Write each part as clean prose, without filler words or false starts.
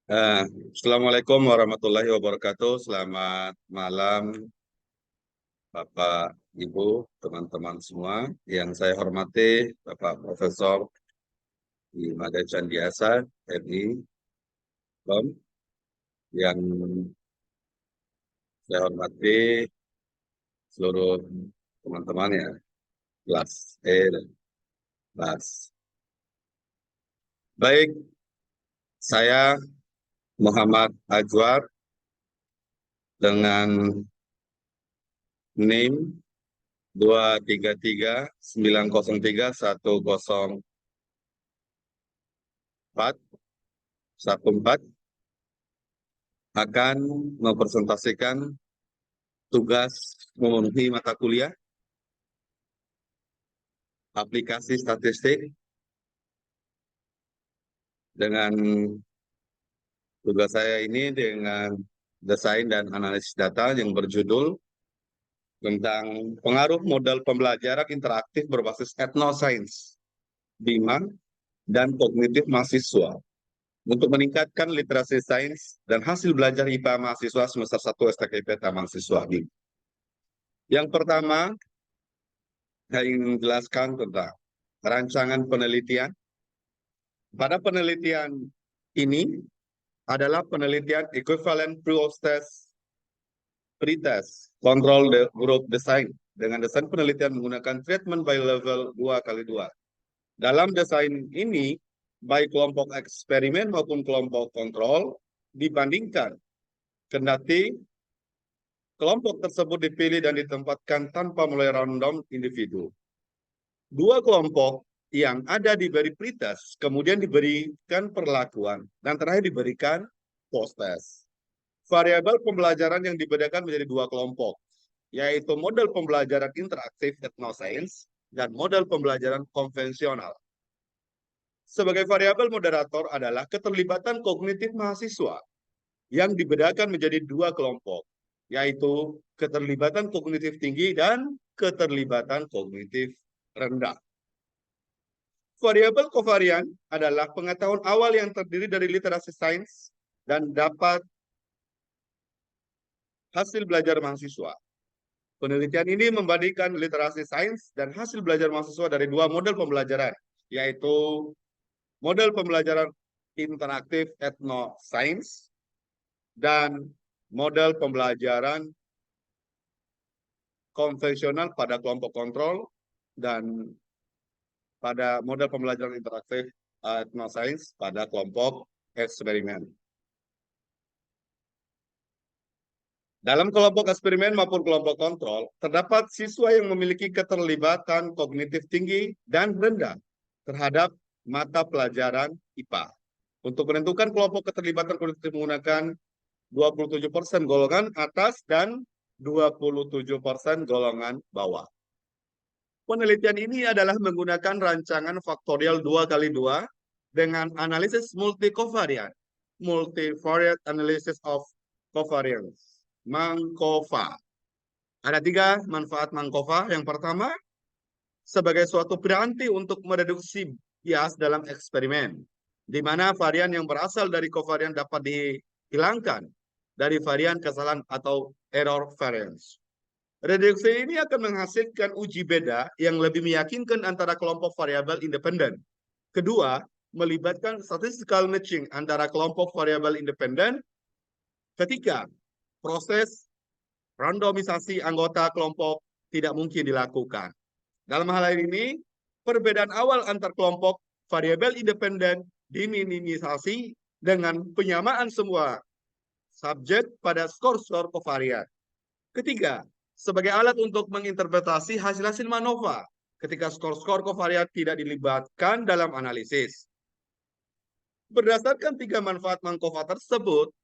Eh, Assalamualaikum warahmatullahi wabarakatuh. Selamat malam, Bapak, Ibu, teman-teman semua. Yang saya hormati, Bapak Profesor Imade Candiasa, MI, Kom. Yang saya hormati seluruh teman-teman ya, kelas E dan kelas. Baik, saya Muhammad Ajwar dengan NIM 233904104 akan mempresentasikan tugas memenuhi mata kuliah aplikasi statistik dengan tugas saya ini dengan desain dan analisis data yang berjudul tentang pengaruh model pembelajaran interaktif berbasis etnoscience, BIMA, dan kognitif mahasiswa untuk meningkatkan literasi sains dan hasil belajar IPA mahasiswa semester 1 STKIP mahasiswa BIMA. Yang pertama, saya ingin menjelaskan tentang rancangan penelitian. Pada penelitian ini adalah penelitian equivalent pre-test control group design dengan desain penelitian menggunakan treatment by level 2x2. Dalam desain ini, baik kelompok eksperimen maupun kelompok kontrol dibandingkan, kendati kelompok tersebut dipilih dan ditempatkan tanpa mulai random individu. Dua kelompok yang ada di pretest kemudian diberikan perlakuan dan terakhir diberikan post-test. Variabel pembelajaran yang dibedakan menjadi dua kelompok, yaitu model pembelajaran interaktif etnoscience dan model pembelajaran konvensional. Sebagai variabel moderator adalah keterlibatan kognitif mahasiswa yang dibedakan menjadi dua kelompok, yaitu keterlibatan kognitif tinggi dan keterlibatan kognitif rendah. Variabel kovarian adalah pengetahuan awal yang terdiri dari literasi sains dan dapat hasil belajar mahasiswa. Penelitian ini membandingkan literasi sains dan hasil belajar mahasiswa dari dua model pembelajaran, yaitu model pembelajaran interaktif etnoscience dan model pembelajaran konvensional pada kelompok kontrol dan pada model pembelajaran interaktif etnoscience pada kelompok eksperimen. Dalam kelompok eksperimen maupun kelompok kontrol, terdapat siswa yang memiliki keterlibatan kognitif tinggi dan rendah terhadap mata pelajaran IPA. Untuk menentukan kelompok keterlibatan kognitif menggunakan 27% golongan atas dan 27% golongan bawah. Penelitian ini adalah menggunakan rancangan faktorial 2x2 dengan analisis multi-covariant, multivariate analysis of covariance, MANCOVA. Ada tiga manfaat MANCOVA. Yang pertama, sebagai suatu piranti untuk mereduksi bias dalam eksperimen, di mana varian yang berasal dari covariant dapat dihilangkan dari varian kesalahan atau error variance. Reduksi ini akan menghasilkan uji beda yang lebih meyakinkan antara kelompok variabel independen. Kedua, melibatkan statistical matching antara kelompok variabel independen. Ketiga, proses randomisasi anggota kelompok tidak mungkin dilakukan. Dalam hal ini, perbedaan awal antar kelompok variabel independen diminimisasi dengan penyamaan semua subjek pada skor-skor kovarian. Ketiga, sebagai alat untuk menginterpretasi hasil-hasil MANOVA ketika skor-skor kovarian tidak dilibatkan dalam analisis. Berdasarkan tiga manfaat MANCOVA tersebut,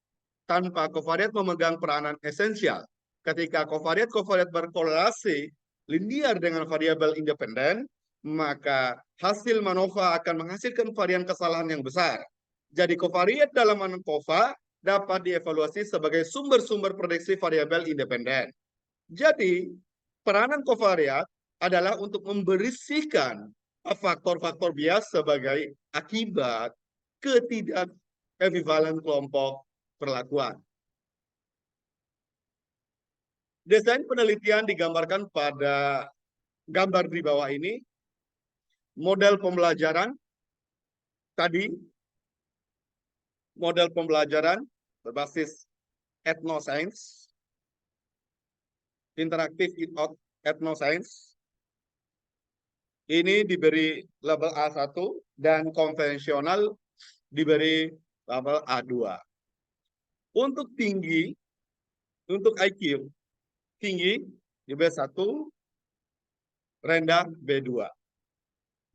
tanpa kovariat memegang peranan esensial. Ketika kovariat berkorelasi linear dengan variabel independen, maka hasil MANOVA akan menghasilkan varian kesalahan yang besar. Jadi kovariat dalam MANCOVA dapat dievaluasi sebagai sumber-sumber prediksi variabel independen. Jadi, peranan kovariat adalah untuk membersihkan faktor-faktor bias sebagai akibat ekivalen kelompok perlakuan. Desain penelitian digambarkan pada gambar di bawah ini. Model pembelajaran tadi, model pembelajaran berbasis etnoscience, interaktif etnoscience. Ini diberi label A1 dan konvensional diberi label A2. Untuk tinggi, untuk IQ, tinggi di B1, rendah B2.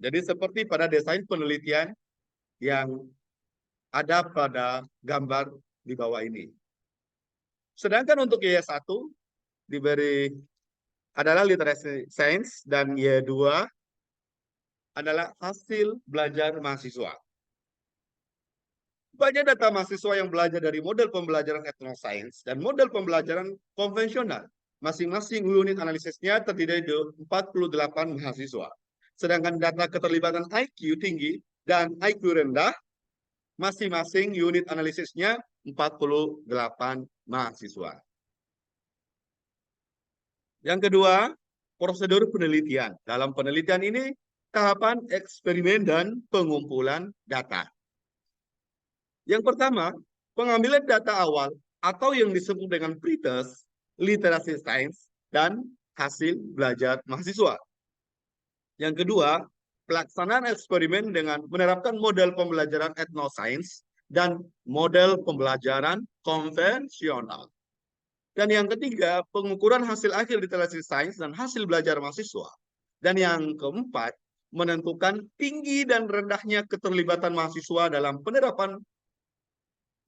Jadi seperti pada desain penelitian yang ada pada gambar di bawah ini. Sedangkan untuk Y1 diberi adalah literasi sains dan Y2 adalah hasil belajar mahasiswa. Banyak data mahasiswa yang belajar dari model pembelajaran etnoscience dan model pembelajaran konvensional. Masing-masing unit analisisnya terdiri dari 48 mahasiswa. Sedangkan data keterlibatan IQ tinggi dan IQ rendah, masing-masing unit analisisnya 48 mahasiswa. Yang kedua, prosedur penelitian. Dalam penelitian ini, tahapan eksperimen dan pengumpulan data. Yang pertama, pengambilan data awal atau yang disebut dengan pretest, literasi sains, dan hasil belajar mahasiswa. Yang kedua, pelaksanaan eksperimen dengan menerapkan model pembelajaran etnoscience dan model pembelajaran konvensional. Dan yang ketiga, pengukuran hasil akhir literasi sains dan hasil belajar mahasiswa. Dan yang keempat, menentukan tinggi dan rendahnya keterlibatan mahasiswa dalam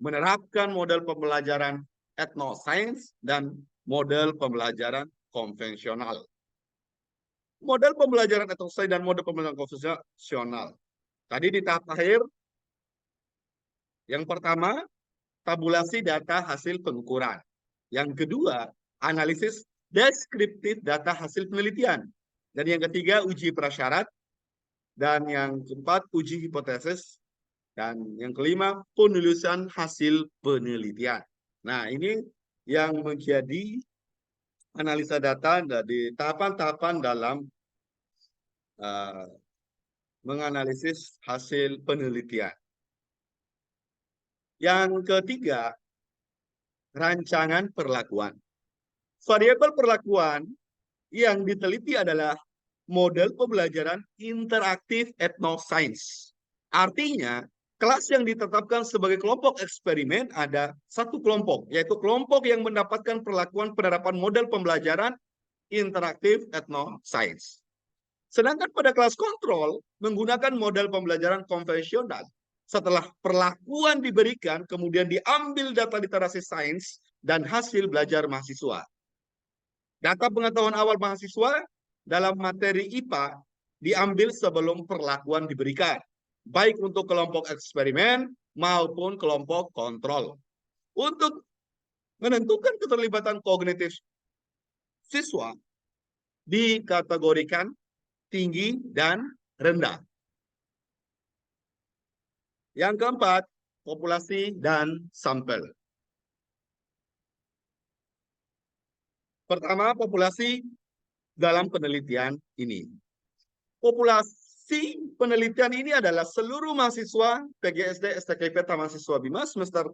menerapkan model pembelajaran etnoscience dan model pembelajaran konvensional. Model pembelajaran etnoscience dan model pembelajaran konvensional. Tadi di tahap akhir, yang pertama, tabulasi data hasil pengukuran. Yang kedua, analisis deskriptif data hasil penelitian. Dan yang ketiga, uji prasyarat. Dan yang keempat, uji hipotesis. Dan yang kelima, penulisan hasil penelitian. Nah, ini yang menjadi analisa data dari tahapan-tahapan dalam menganalisis hasil penelitian. Yang ketiga, rancangan perlakuan. Variabel perlakuan yang diteliti adalah model pembelajaran interaktif etnoscience. Artinya, kelas yang ditetapkan sebagai kelompok eksperimen ada satu kelompok, yaitu kelompok yang mendapatkan perlakuan penerapan model pembelajaran interaktif etnoscience. Sedangkan pada kelas kontrol menggunakan model pembelajaran konvensional. Setelah perlakuan diberikan, kemudian diambil data literasi sains dan hasil belajar mahasiswa. Data pengetahuan awal mahasiswa dalam materi IPA diambil sebelum perlakuan diberikan, baik untuk kelompok eksperimen maupun kelompok kontrol. Untuk menentukan keterlibatan kognitif siswa dikategorikan tinggi dan rendah. Yang keempat, populasi dan sampel. Pertama, populasi dalam penelitian ini. Populasi penelitian ini adalah seluruh mahasiswa PGSD STKIP Taman Siswa Bima semester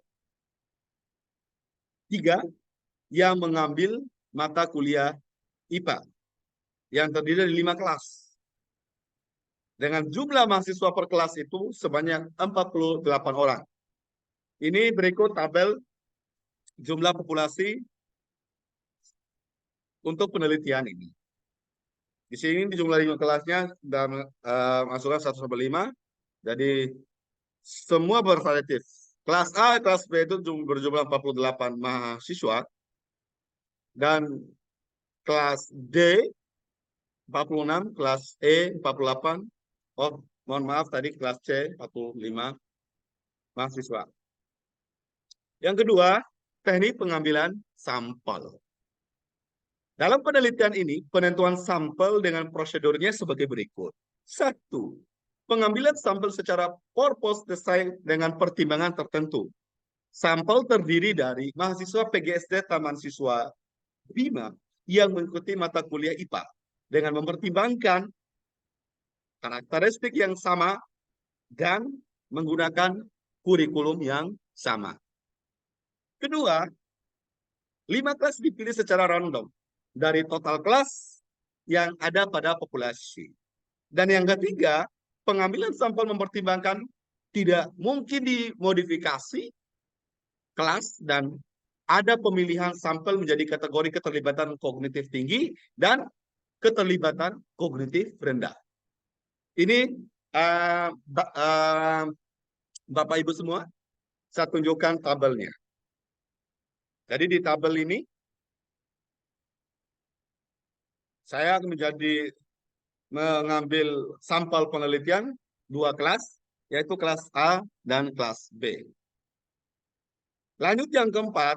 3 yang mengambil mata kuliah IPA yang terdiri dari 5 kelas. Dengan jumlah mahasiswa per kelas itu sebanyak 48 orang. Ini berikut tabel jumlah populasi untuk penelitian ini. Di sini di jumlah 5 kelasnya dan masukkan 1 sampai 5. Jadi semua bervariatif. Kelas A, kelas B itu berjumlah 48 mahasiswa. Dan kelas D 46, kelas E 48. Oh, mohon maaf tadi kelas C 45 mahasiswa. Yang kedua, teknik pengambilan sampel. Dalam penelitian ini, penentuan sampel dengan prosedurnya sebagai berikut. 1. pengambilan sampel secara purpose design dengan pertimbangan tertentu. Sampel terdiri dari mahasiswa PGSD Taman Siswa Bima yang mengikuti mata kuliah IPA dengan mempertimbangkan karakteristik yang sama dan menggunakan kurikulum yang sama. Kedua, 5 kelas dipilih secara random dari total kelas yang ada pada populasi. Dan yang ketiga, pengambilan sampel mempertimbangkan tidak mungkin dimodifikasi kelas dan ada pemilihan sampel menjadi kategori keterlibatan kognitif tinggi dan keterlibatan kognitif rendah. Ini Bapak Ibu semua, saya tunjukkan tabelnya. Jadi di tabel ini saya mengambil sampel penelitian 2 kelas, yaitu kelas A dan kelas B. Lanjut yang keempat,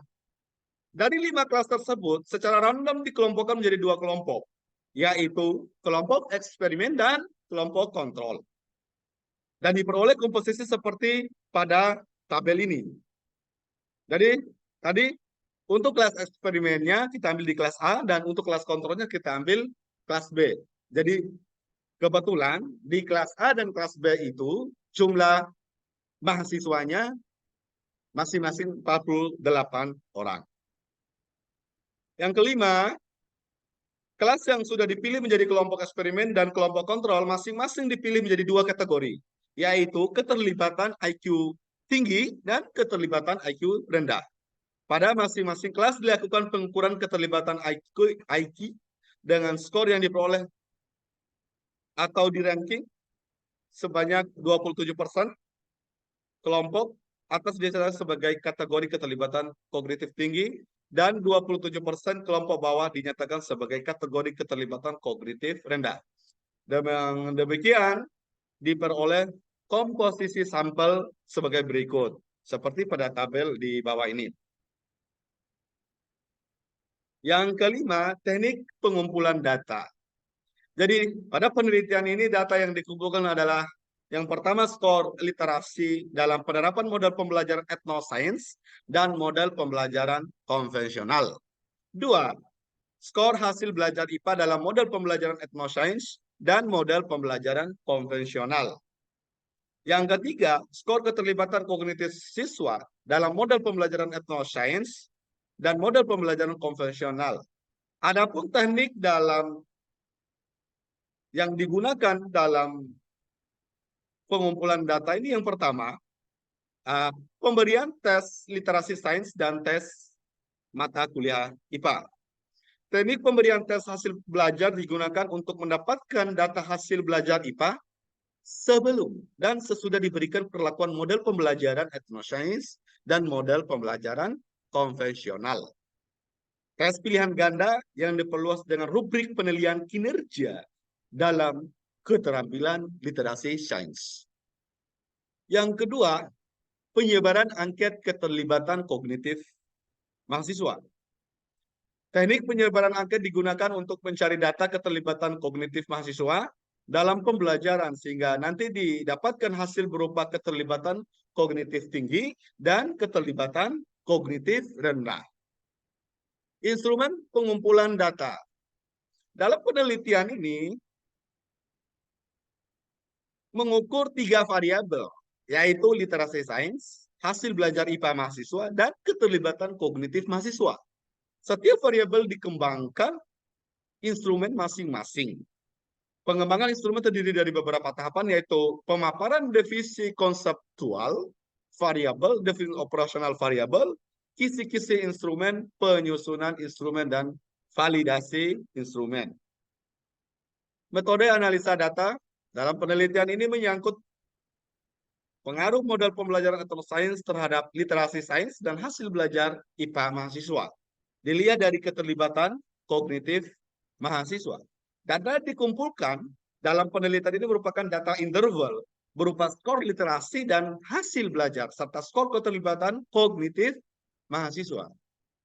dari 5 kelas tersebut secara random dikelompokkan menjadi 2 kelompok, yaitu kelompok eksperimen dan kelompok kontrol. Dan diperoleh komposisi seperti pada tabel ini. Jadi tadi untuk kelas eksperimennya kita ambil di kelas A dan untuk kelas kontrolnya kita ambil kelas B. Jadi kebetulan di kelas A dan kelas B itu jumlah mahasiswanya masing-masing 48 orang. Yang kelima, kelas yang sudah dipilih menjadi kelompok eksperimen dan kelompok kontrol masing-masing dipilih menjadi 2 kategori, yaitu keterlibatan IQ tinggi dan keterlibatan IQ rendah. Pada masing-masing kelas dilakukan pengukuran keterlibatan IQ dengan skor yang diperoleh atau di ranking sebanyak 27% kelompok atas dicatat sebagai kategori keterlibatan kognitif tinggi dan 27% kelompok bawah dinyatakan sebagai kategori keterlibatan kognitif rendah. Dengan demikian diperoleh komposisi sampel sebagai berikut, seperti pada tabel di bawah ini. Yang kelima, teknik pengumpulan data. Jadi pada penelitian ini data yang dikumpulkan adalah yang pertama skor literasi dalam penerapan model pembelajaran etnoscience dan model pembelajaran konvensional. 2. Skor hasil belajar IPA dalam model pembelajaran etnoscience dan model pembelajaran konvensional. Yang ketiga, skor keterlibatan kognitif siswa dalam model pembelajaran etnoscience dan model pembelajaran konvensional. Adapun teknik yang digunakan dalam pengumpulan data ini yang pertama, pemberian tes literasi sains dan tes mata kuliah IPA. Teknik pemberian tes hasil belajar digunakan untuk mendapatkan data hasil belajar IPA sebelum dan sesudah diberikan perlakuan model pembelajaran etnoscience dan model pembelajaran konvensional. Tes pilihan ganda yang diperluas dengan rubrik penilaian kinerja dalam keterampilan literasi sains. Yang kedua, penyebaran angket keterlibatan kognitif mahasiswa. Teknik penyebaran angket digunakan untuk mencari data keterlibatan kognitif mahasiswa dalam pembelajaran sehingga nanti didapatkan hasil berupa keterlibatan kognitif tinggi dan keterlibatan kognitif rendah. Instrumen pengumpulan data. Dalam penelitian ini mengukur 3 variabel, yaitu literasi sains, hasil belajar IPA mahasiswa, dan keterlibatan kognitif mahasiswa. Setiap variabel dikembangkan instrumen masing-masing. Pengembangan instrumen terdiri dari beberapa tahapan, yaitu pemaparan definisi konseptual variabel, definisi operasional variabel, kisi-kisi instrumen, penyusunan instrumen, dan validasi instrumen. Metode analisa data dalam penelitian ini menyangkut pengaruh model pembelajaran etnoscience terhadap literasi sains dan hasil belajar IPA mahasiswa. Dilihat dari keterlibatan kognitif mahasiswa. Data dikumpulkan dalam penelitian ini merupakan data interval berupa skor literasi dan hasil belajar serta skor keterlibatan kognitif mahasiswa.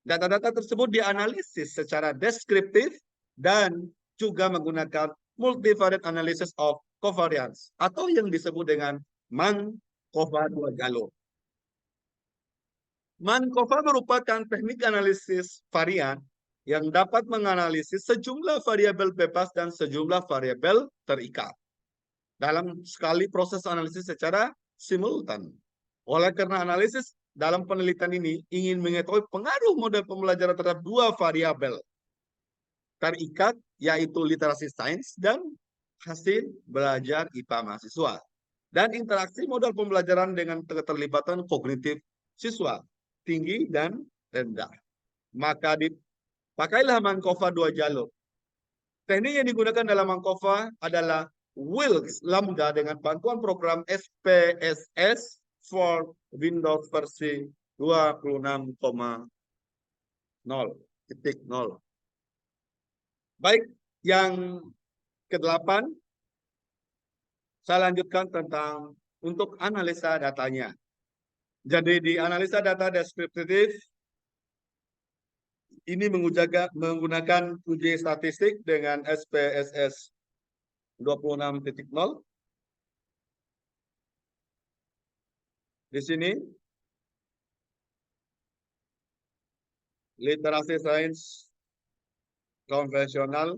Data-data tersebut dianalisis secara deskriptif dan juga menggunakan multivariate analysis of covariance atau yang disebut dengan Markova dua jalur. Markova merupakan teknik analisis varian yang dapat menganalisis sejumlah variabel bebas dan sejumlah variabel terikat dalam sekali proses analisis secara simultan. Oleh karena analisis dalam penelitian ini ingin mengetahui pengaruh model pembelajaran terhadap dua variabel terikat, yaitu literasi sains dan hasil belajar IPA mahasiswa, dan interaksi model pembelajaran dengan keterlibatan kognitif siswa tinggi dan rendah. Maka dipakailah Markova dua jalur. Teknik yang digunakan dalam Markova adalah Wilks Lambda dengan bantuan program SPSS for Windows versi 26.0.0. Baik, yang ke-8 saya lanjutkan tentang untuk analisa datanya. Jadi di analisa data deskriptif ini menggunakan uji statistik dengan SPSS 26.0. Di sini literasi sains konvensional.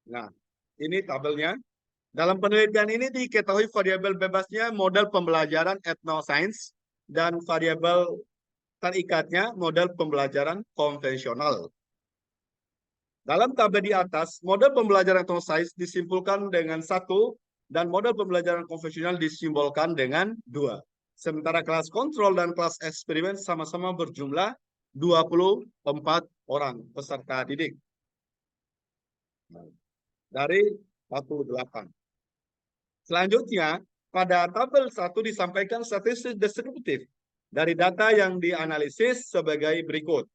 Nah, ini tabelnya. Dalam penelitian ini diketahui variabel bebasnya model pembelajaran etnosains dan variabel terikatnya model pembelajaran konvensional. Dalam tabel di atas, model pembelajaran etnosains disimpulkan dengan 1 dan model pembelajaran konvensional disimbolkan dengan 2. Sementara kelas kontrol dan kelas eksperimen sama-sama berjumlah 24 orang peserta didik dari 48. Selanjutnya, pada tabel 1 disampaikan statistik deskriptif dari data yang dianalisis sebagai berikut.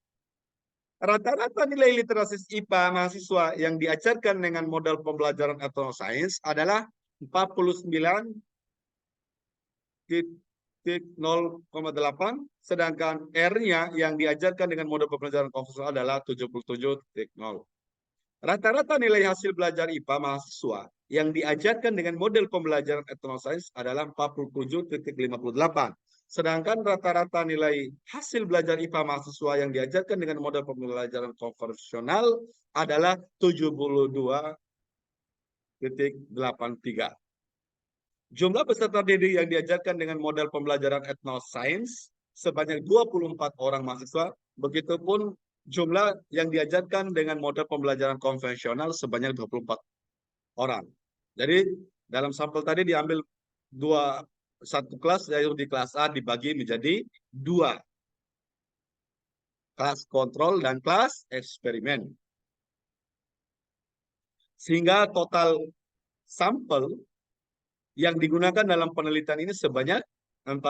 Rata-rata nilai literasi IPA mahasiswa yang diajarkan dengan model pembelajaran etnosains adalah 49,0,8, sedangkan R-nya yang diajarkan dengan model pembelajaran konvensional adalah 77,0. Rata-rata nilai hasil belajar IPA mahasiswa yang diajarkan dengan model pembelajaran etnosains adalah 47,58. Sedangkan rata-rata nilai hasil belajar IPA mahasiswa yang diajarkan dengan model pembelajaran konvensional adalah 72,83. Jumlah peserta didik yang diajarkan dengan model pembelajaran etnosains sebanyak 24 orang mahasiswa, begitupun jumlah yang diajarkan dengan model pembelajaran konvensional sebanyak 24 orang. Jadi dalam sampel tadi diambil satu kelas, yaitu di kelas A dibagi menjadi 2. Kelas kontrol dan kelas eksperimen. Sehingga total sampel yang digunakan dalam penelitian ini sebanyak 48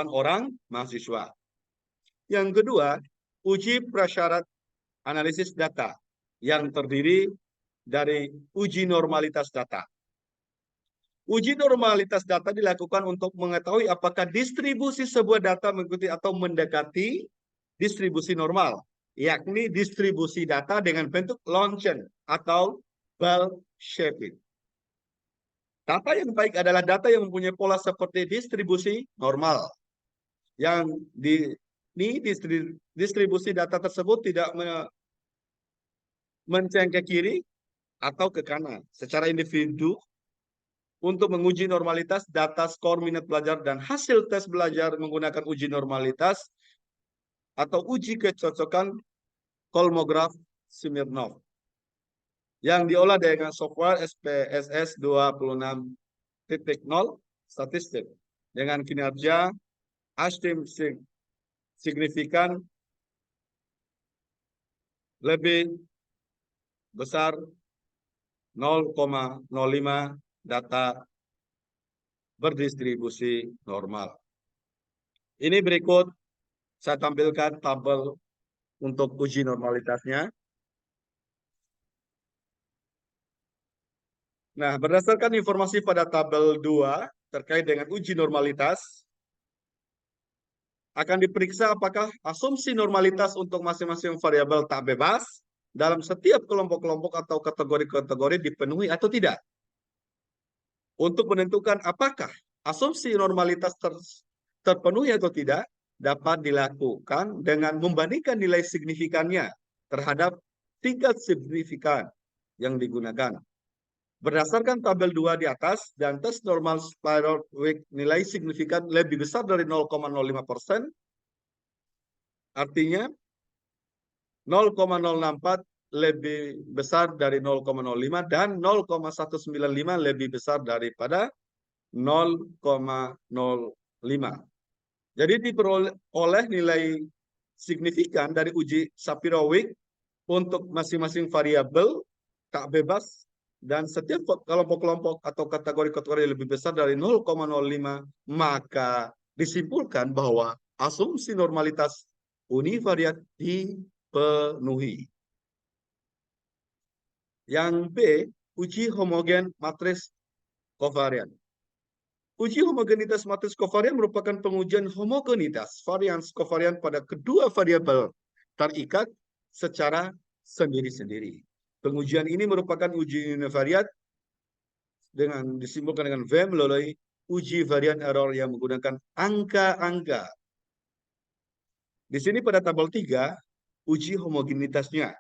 orang mahasiswa. Yang kedua, uji prasyarat analisis data yang terdiri dari uji normalitas data. Uji normalitas data dilakukan untuk mengetahui apakah distribusi sebuah data mengikuti atau mendekati distribusi normal, yakni distribusi data dengan bentuk Lorentzian atau bell shaped. Data yang baik adalah data yang mempunyai pola seperti distribusi normal. Yang distribusi data tersebut tidak menceng ke kiri atau ke kanan. Secara individu, untuk menguji normalitas data skor minat belajar dan hasil tes belajar menggunakan uji normalitas atau uji kecocokan Kolmogorov Smirnov yang diolah dengan software SPSS 26.0 statistik dengan kinerja Ashtim signifikan lebih besar 0,05 data berdistribusi normal. Ini berikut saya tampilkan tabel untuk uji normalitasnya. Nah, berdasarkan informasi pada tabel 2 terkait dengan uji normalitas, akan diperiksa apakah asumsi normalitas untuk masing-masing variabel tak bebas dalam setiap kelompok-kelompok atau kategori-kategori dipenuhi atau tidak. Untuk menentukan apakah asumsi normalitas terpenuhi atau tidak, dapat dilakukan dengan membandingkan nilai signifikannya terhadap tingkat signifikan yang digunakan. Berdasarkan tabel 2 di atas dan tes normal spiral week nilai signifikan lebih besar dari 0,05%, artinya 0,064 lebih besar dari 0,05 dan 0,195 lebih besar daripada 0,05. Jadi diperoleh nilai signifikan dari uji Shapiro-Wilk untuk masing-masing variabel tak bebas dan setiap kelompok-kelompok atau kategori-kategori lebih besar dari 0,05, maka disimpulkan bahwa asumsi normalitas univariat dipenuhi. Yang B, uji homogen matris kovarian. Uji homogenitas matris kovarian merupakan pengujian homogenitas varians kovarian pada kedua variabel terikat secara sendiri-sendiri. Pengujian ini merupakan uji univariat dengan disimbolkan dengan V melalui uji varian error yang menggunakan angka-angka. Di sini pada tabel 3, uji homogenitasnya.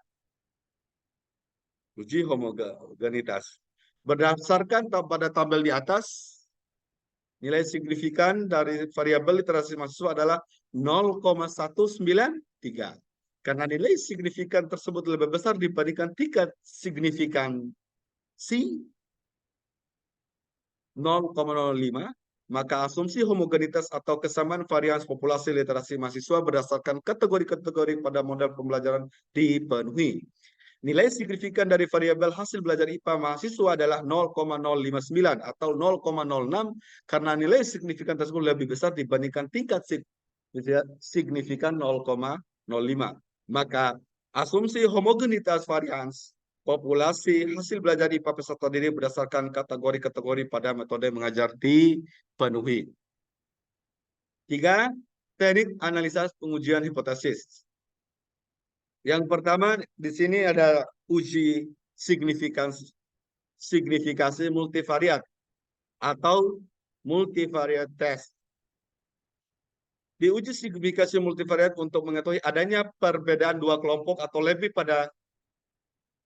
Uji homogenitas. Berdasarkan pada tabel di atas, nilai signifikan dari variabel literasi mahasiswa adalah 0,193. Karena nilai signifikan tersebut lebih besar dibandingkan tingkat signifikansi 0,05, maka asumsi homogenitas atau kesamaan varians populasi literasi mahasiswa berdasarkan kategori-kategori pada model pembelajaran dipenuhi. Nilai signifikan dari variabel hasil belajar IPA mahasiswa adalah 0,059 atau 0,06 karena nilai signifikan tersebut lebih besar dibandingkan tingkat signifikan 0,05. Maka asumsi homogenitas varians populasi hasil belajar IPA peserta didik berdasarkan kategori-kategori pada metode mengajar dipenuhi. 3. Teknik analisa pengujian hipotesis. Yang pertama di sini ada uji signifikasi multivariat atau multivariate test. Diuji signifikasi multivariat untuk mengetahui adanya perbedaan dua kelompok atau lebih pada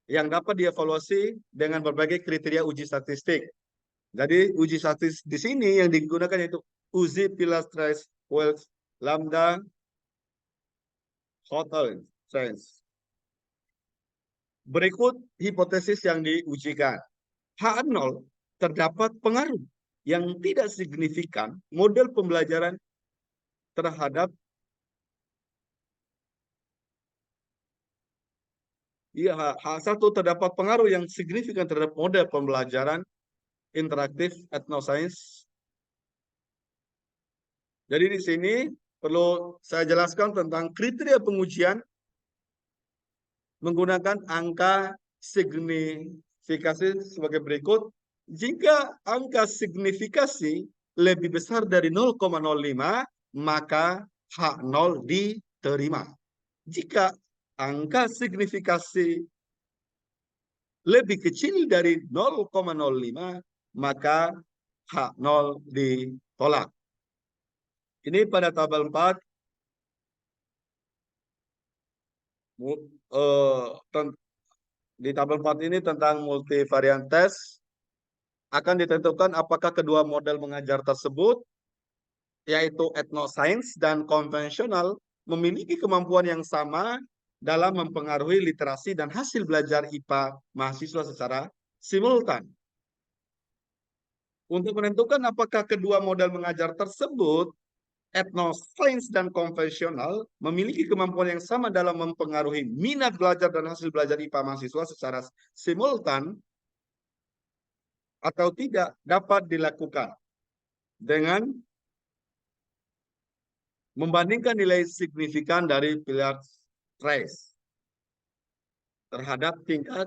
yang dapat dievaluasi dengan berbagai kriteria uji statistik. Jadi uji statistik di sini yang digunakan yaitu uji Pilastres, Wells, Lambda, Hotel, Science. Berikut hipotesis yang diujikan. H0 terdapat pengaruh yang tidak signifikan model pembelajaran terhadap H1 terdapat pengaruh yang signifikan terhadap model pembelajaran interaktif etnoscience. Jadi di sini perlu saya jelaskan tentang kriteria pengujian menggunakan angka signifikasi sebagai berikut. Jika angka signifikasi lebih besar dari 0,05, maka H0 diterima. Jika angka signifikasi lebih kecil dari 0,05, maka H0 ditolak. Ini pada tabel 4. Di tabel 4 ini tentang multivariant test. Akan ditentukan apakah kedua model mengajar tersebut, yaitu etnoscience dan konvensional, memiliki kemampuan yang sama dalam mempengaruhi literasi dan hasil belajar IPA mahasiswa secara simultan. Untuk menentukan apakah kedua model mengajar tersebut, etnoscience dan konvensional, memiliki kemampuan yang sama dalam mempengaruhi minat belajar dan hasil belajar IPA mahasiswa secara simultan atau tidak, dapat dilakukan dengan membandingkan nilai signifikan dari Pilastres terhadap tingkat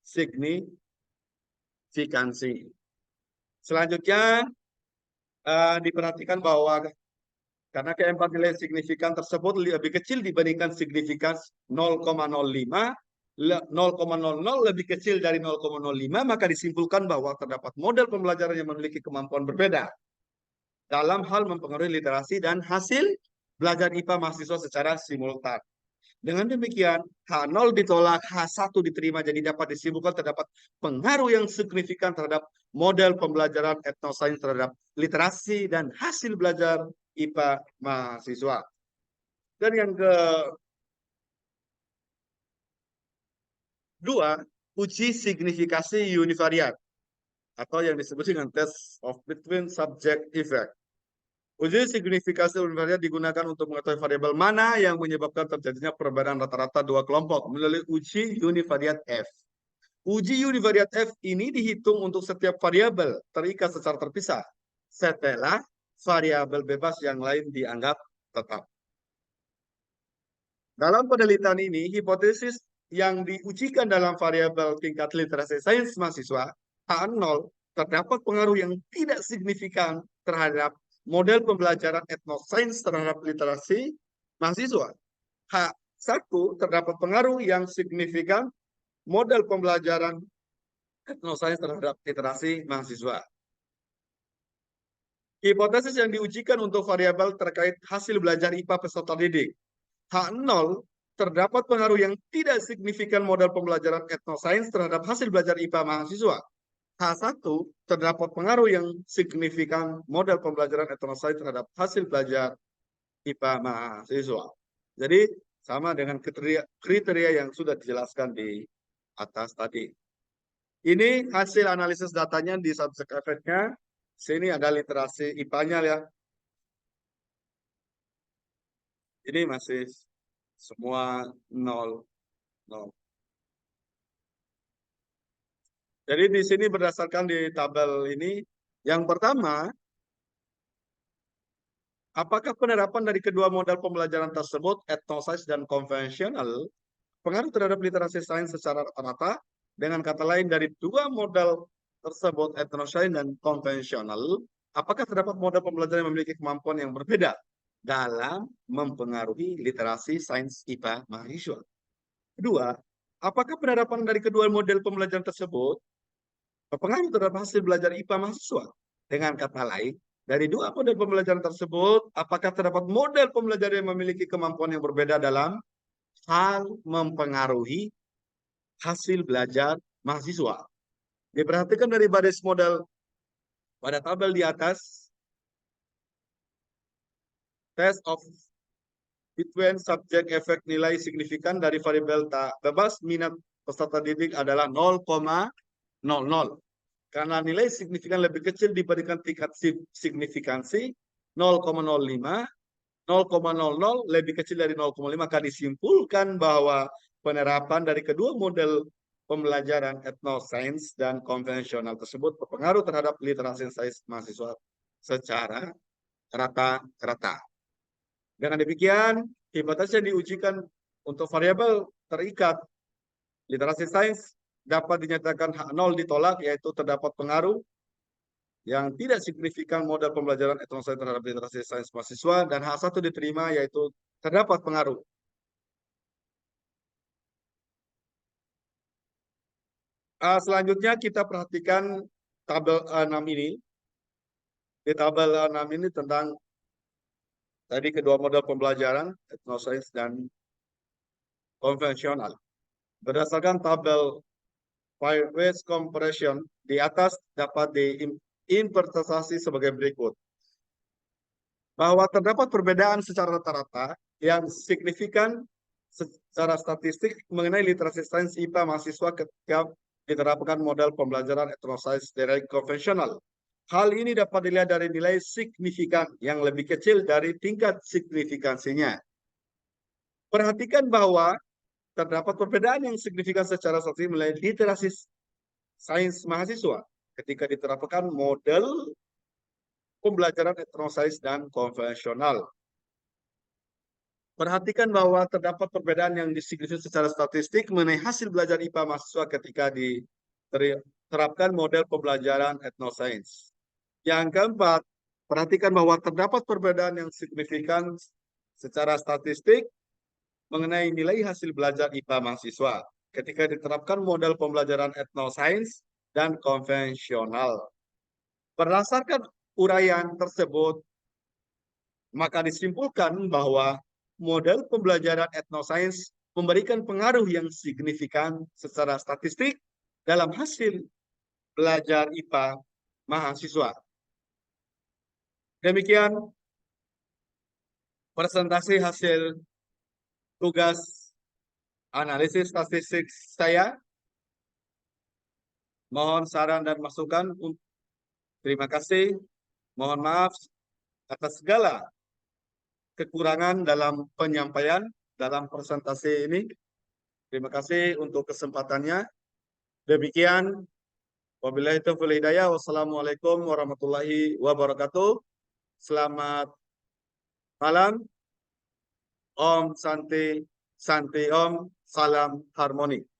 signifikansi. Selanjutnya diperhatikan bahwa karena keempat nilai signifikan tersebut lebih kecil dibandingkan signifikan 0,05, 0,00 lebih kecil dari 0,05, maka disimpulkan bahwa terdapat model pembelajaran yang memiliki kemampuan berbeda dalam hal mempengaruhi literasi dan hasil belajar IPA mahasiswa secara simultan. Dengan demikian, H0 ditolak, H1 diterima, jadi dapat disimpulkan terdapat pengaruh yang signifikan terhadap model pembelajaran etnosains terhadap literasi dan hasil belajar IPA mahasiswa. Dan yang kedua, uji signifikasi univariat atau yang disebut dengan test of between subject effect. Uji signifikasi univariat digunakan untuk mengetahui variabel mana yang menyebabkan terjadinya perbedaan rata-rata dua kelompok melalui uji univariat F. Uji univariat F ini dihitung untuk setiap variabel terikat secara terpisah setelah variabel bebas yang lain dianggap tetap. Dalam penelitian ini, hipotesis yang diujikan dalam variabel tingkat literasi sains mahasiswa H0 terdapat pengaruh yang tidak signifikan terhadap model pembelajaran etnosains terhadap literasi mahasiswa. H1 terdapat pengaruh yang signifikan model pembelajaran etnosains terhadap literasi mahasiswa. Hipotesis yang diujikan untuk variabel terkait hasil belajar IPA peserta didik. H0 terdapat pengaruh yang tidak signifikan model pembelajaran etnosains terhadap hasil belajar IPA mahasiswa. H1 terdapat pengaruh yang signifikan model pembelajaran etnosains terhadap hasil belajar IPA mahasiswa. Jadi sama dengan kriteria yang sudah dijelaskan di atas tadi. Ini hasil analisis datanya di subject effect-nya. Sini ada literasi IPA-nya ya. Ini masih semua 0, 0. Jadi di sini berdasarkan di tabel ini, yang pertama, apakah penerapan dari kedua model pembelajaran tersebut, etnosains dan konvensional, pengaruh terhadap literasi sains secara rata-rata? Dengan kata lain, dari dua model tersebut, etnosains dan konvensional, apakah terdapat model pembelajaran yang memiliki kemampuan yang berbeda dalam mempengaruhi literasi sains IPA mahasiswa? Kedua, apakah penerapan dari kedua model pembelajaran tersebut berpengaruh terhadap hasil belajar IPA mahasiswa? Dengan kata lain, dari dua model pembelajaran tersebut, apakah terdapat model pembelajaran yang memiliki kemampuan yang berbeda dalam hal mempengaruhi hasil belajar mahasiswa? Diperhatikan dari baris model pada tabel di atas, test of between subject effect nilai signifikan dari variabel tak bebas minat peserta didik adalah 0,00. Karena nilai signifikan lebih kecil dibandingkan tingkat signifikansi 0,05, 0,00 lebih kecil dari 0,5, maka disimpulkan bahwa penerapan dari kedua model pembelajaran etnosains dan konvensional tersebut berpengaruh terhadap literasi sains mahasiswa secara rata-rata. Dengan demikian, hipotesis yang diujikan untuk variabel terikat literasi sains dapat dinyatakan H0 ditolak, yaitu terdapat pengaruh yang tidak signifikan model pembelajaran etnosains terhadap literasi sains mahasiswa, dan H1 diterima, yaitu terdapat pengaruh. Selanjutnya kita perhatikan tabel 6 ini. Di tabel 6 ini tentang tadi kedua model pembelajaran etnosains dan konvensional. Berdasarkan tabel Five-Ways Comparison di atas dapat diinterpretasi sebagai berikut. Bahwa terdapat perbedaan secara rata-rata yang signifikan secara statistik mengenai literasi sains IPA mahasiswa ketika diterapkan model pembelajaran etnosains dari konvensional. Hal ini dapat dilihat dari nilai signifikan yang lebih kecil dari tingkat signifikansinya. Perhatikan bahwa terdapat perbedaan yang signifikan secara statistik mengenai literasi sains mahasiswa ketika diterapkan model pembelajaran etnosains dan konvensional. Perhatikan bahwa terdapat perbedaan yang signifikan secara statistik mengenai hasil belajar IPA mahasiswa ketika diterapkan model pembelajaran etnosains. Yang keempat, perhatikan bahwa terdapat perbedaan yang signifikan secara statistik mengenai nilai hasil belajar IPA mahasiswa. ketika diterapkan model pembelajaran etnosains dan konvensional. Berdasarkan uraian tersebut, maka disimpulkan bahwa model pembelajaran etnosains memberikan pengaruh yang signifikan secara statistik dalam hasil belajar IPA mahasiswa. Demikian presentasi hasil tugas analisis statistik saya. Mohon saran dan masukan. Terima kasih. Mohon maaf atas segala kekurangan dalam penyampaian dalam presentasi ini. Terima kasih untuk kesempatannya. Demikian. Wabillahi taufiq wal hidayah. Wassalamualaikum warahmatullahi wabarakatuh. Selamat malam. Om Santi, Santi Om, salam harmoni.